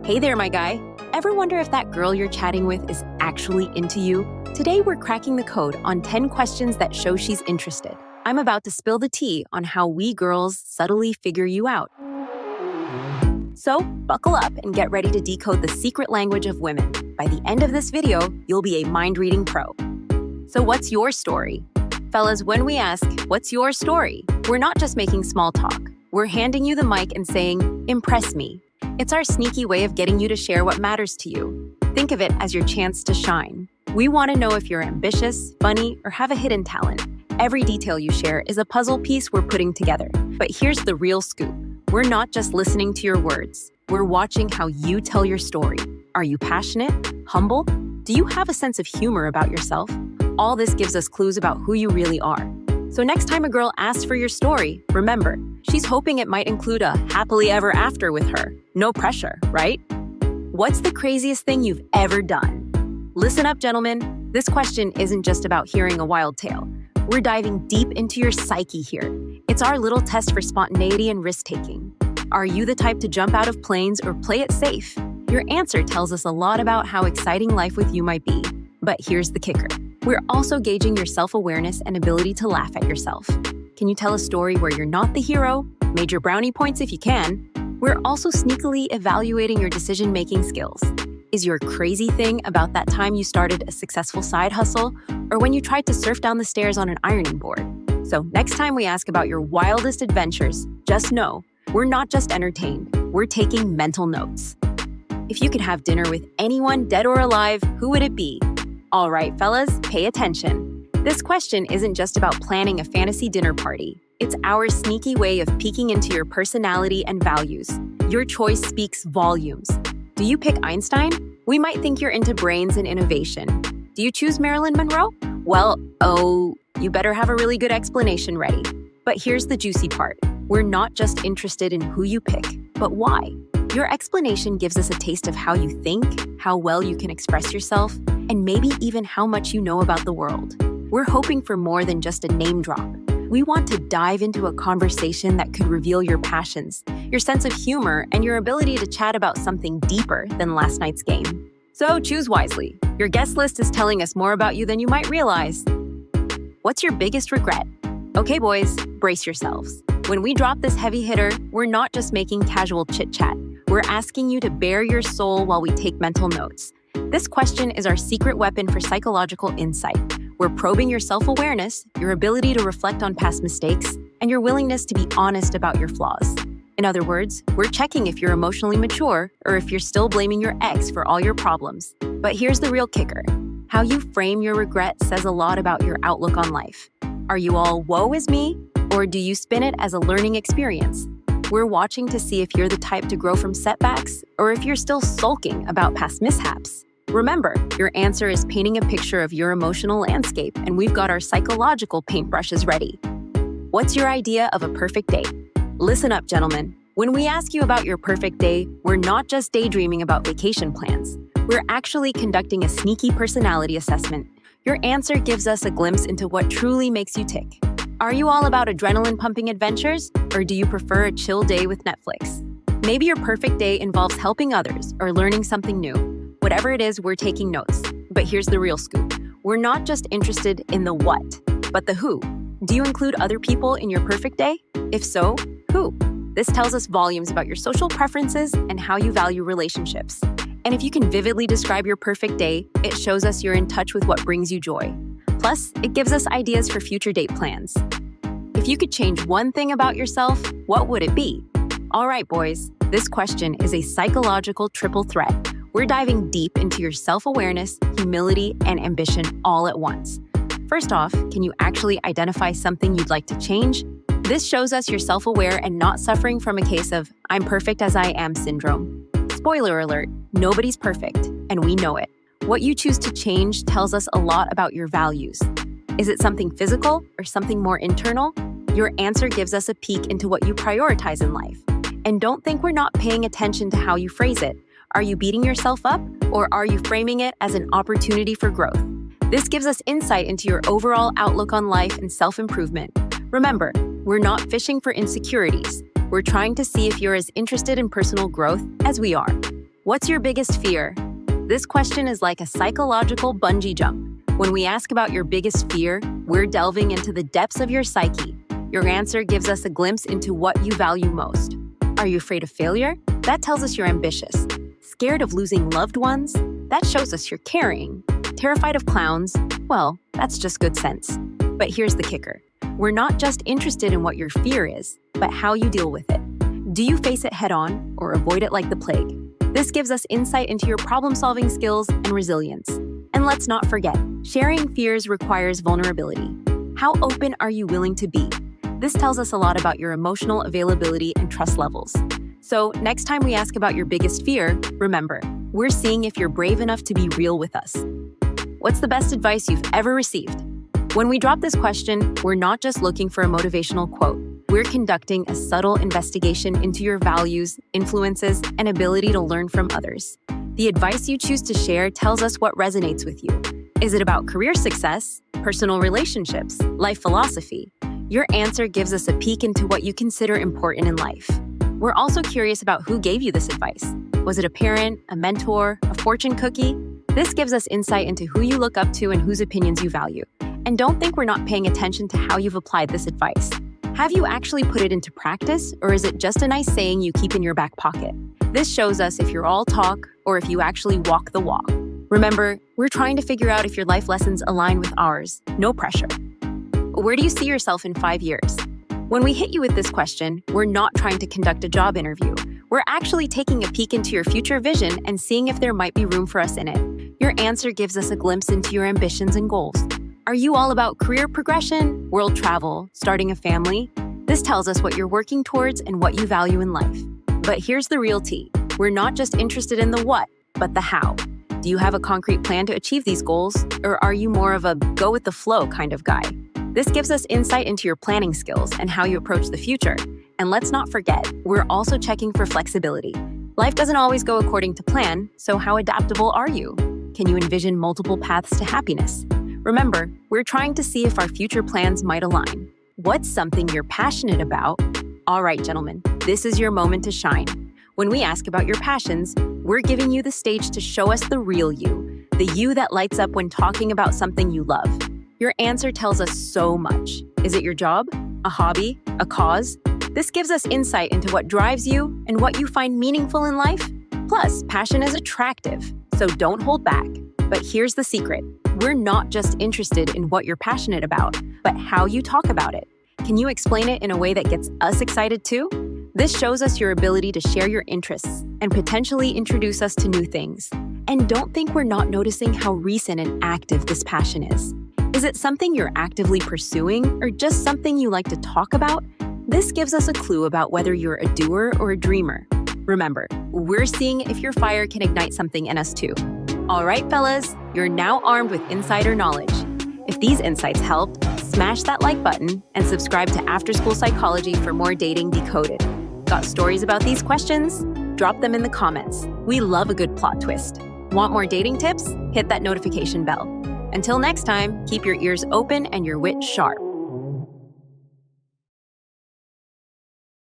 Hey there, my guy. Ever wonder if that girl you're chatting with is actually into you? Today, we're cracking the code on 10 questions that show she's interested. I'm about to spill the tea on how we girls subtly figure you out. So, buckle up and get ready to decode the secret language of women. By the end of this video, you'll be a mind-reading pro. So what's your story? Fellas, when we ask, what's your story? We're not just making small talk. We're handing you the mic and saying, impress me. It's our sneaky way of getting you to share what matters to you. Think of it as your chance to shine. We want to know if you're ambitious, funny, or have a hidden talent. Every detail you share is a puzzle piece we're putting together. But here's the real scoop. We're not just listening to your words. We're watching how you tell your story. Are you passionate? Humble? Do you have a sense of humor about yourself? All this gives us clues about who you really are. So next time a girl asks for your story, remember, she's hoping it might include a happily ever after with her. No pressure, right? What's the craziest thing you've ever done? Listen up, gentlemen. This question isn't just about hearing a wild tale. We're diving deep into your psyche here. It's our little test for spontaneity and risk-taking. Are you the type to jump out of planes or play it safe? Your answer tells us a lot about how exciting life with you might be. But here's the kicker. We're also gauging your self-awareness and ability to laugh at yourself. Can you tell a story where you're not the hero? Major brownie points if you can. We're also sneakily evaluating your decision-making skills. Is your crazy thing about that time you started a successful side hustle, or when you tried to surf down the stairs on an ironing board? So next time we ask about your wildest adventures, just know, we're not just entertained, we're taking mental notes. If you could have dinner with anyone, dead or alive, who would it be? All right, fellas, pay attention. This question isn't just about planning a fantasy dinner party. It's our sneaky way of peeking into your personality and values. Your choice speaks volumes. Do you pick Einstein? We might think you're into brains and innovation. Do you choose Marilyn Monroe? Well, you better have a really good explanation ready. But here's the juicy part. We're not just interested in who you pick, but why. Your explanation gives us a taste of how you think, how well you can express yourself, and maybe even how much you know about the world. We're hoping for more than just a name drop. We want to dive into a conversation that could reveal your passions, your sense of humor, and your ability to chat about something deeper than last night's game. So choose wisely. Your guest list is telling us more about you than you might realize. What's your biggest regret? Okay, boys, brace yourselves. When we drop this heavy hitter, we're not just making casual chit-chat. We're asking you to bare your soul while we take mental notes. This question is our secret weapon for psychological insight. We're probing your self-awareness, your ability to reflect on past mistakes, and your willingness to be honest about your flaws. In other words, we're checking if you're emotionally mature or if you're still blaming your ex for all your problems. But here's the real kicker. How you frame your regret says a lot about your outlook on life. Are you all woe is me, or do you spin it as a learning experience? We're watching to see if you're the type to grow from setbacks or if you're still sulking about past mishaps. Remember, your answer is painting a picture of your emotional landscape, and we've got our psychological paintbrushes ready. What's your idea of a perfect date? Listen up, gentlemen. When we ask you about your perfect day, we're not just daydreaming about vacation plans. We're actually conducting a sneaky personality assessment. Your answer gives us a glimpse into what truly makes you tick. Are you all about adrenaline-pumping adventures, or do you prefer a chill day with Netflix? Maybe your perfect day involves helping others or learning something new. Whatever it is, we're taking notes. But here's the real scoop. We're not just interested in the what, but the who. Do you include other people in your perfect day? If so, who? This tells us volumes about your social preferences and how you value relationships. And if you can vividly describe your perfect day, it shows us you're in touch with what brings you joy. Plus, it gives us ideas for future date plans. If you could change one thing about yourself, what would it be? All right, boys, this question is a psychological triple threat. We're diving deep into your self-awareness, humility, and ambition all at once. First off, can you actually identify something you'd like to change? This shows us you're self-aware and not suffering from a case of "I'm perfect as I am" syndrome. Spoiler alert, nobody's perfect, and we know it. What you choose to change tells us a lot about your values. Is it something physical or something more internal? Your answer gives us a peek into what you prioritize in life. And don't think we're not paying attention to how you phrase it. Are you beating yourself up, or are you framing it as an opportunity for growth? This gives us insight into your overall outlook on life and self-improvement. Remember, we're not fishing for insecurities. We're trying to see if you're as interested in personal growth as we are. What's your biggest fear? This question is like a psychological bungee jump. When we ask about your biggest fear, we're delving into the depths of your psyche. Your answer gives us a glimpse into what you value most. Are you afraid of failure? That tells us you're ambitious. Scared of losing loved ones? That shows us you're caring. Terrified of clowns? Well, that's just good sense. But here's the kicker. We're not just interested in what your fear is, but how you deal with it. Do you face it head-on or avoid it like the plague? This gives us insight into your problem-solving skills and resilience. And let's not forget, sharing fears requires vulnerability. How open are you willing to be? This tells us a lot about your emotional availability and trust levels. So next time we ask about your biggest fear, remember, we're seeing if you're brave enough to be real with us. What's the best advice you've ever received? When we drop this question, we're not just looking for a motivational quote. We're conducting a subtle investigation into your values, influences, and ability to learn from others. The advice you choose to share tells us what resonates with you. Is it about career success, personal relationships, life philosophy? Your answer gives us a peek into what you consider important in life. We're also curious about who gave you this advice. Was it a parent, a mentor, a fortune cookie? This gives us insight into who you look up to and whose opinions you value. And don't think we're not paying attention to how you've applied this advice. Have you actually put it into practice, or is it just a nice saying you keep in your back pocket? This shows us if you're all talk or if you actually walk the walk. Remember, we're trying to figure out if your life lessons align with ours. No pressure. Where do you see yourself in 5 years? When we hit you with this question, we're not trying to conduct a job interview. We're actually taking a peek into your future vision and seeing if there might be room for us in it. Your answer gives us a glimpse into your ambitions and goals. Are you all about career progression, world travel, starting a family? This tells us what you're working towards and what you value in life. But here's the real tea. We're not just interested in the what, but the how. Do you have a concrete plan to achieve these goals, or are you more of a go with the flow kind of guy? This gives us insight into your planning skills and how you approach the future. And let's not forget, we're also checking for flexibility. Life doesn't always go according to plan, so how adaptable are you? Can you envision multiple paths to happiness? Remember, we're trying to see if our future plans might align. What's something you're passionate about? All right, gentlemen, this is your moment to shine. When we ask about your passions, we're giving you the stage to show us the real you, the you that lights up when talking about something you love. Your answer tells us so much. Is it your job, a hobby, a cause? This gives us insight into what drives you and what you find meaningful in life. Plus, passion is attractive, so don't hold back. But here's the secret. We're not just interested in what you're passionate about, but how you talk about it. Can you explain it in a way that gets us excited too? This shows us your ability to share your interests and potentially introduce us to new things. And don't think we're not noticing how recent and active this passion is. Is it something you're actively pursuing or just something you like to talk about? This gives us a clue about whether you're a doer or a dreamer. Remember, we're seeing if your fire can ignite something in us too. All right, fellas, you're now armed with insider knowledge. If these insights helped, smash that like button and subscribe to Afterschool Psychology for more dating decoded. Got stories about these questions? Drop them in the comments. We love a good plot twist. Want more dating tips? Hit that notification bell. Until next time, keep your ears open and your wit sharp.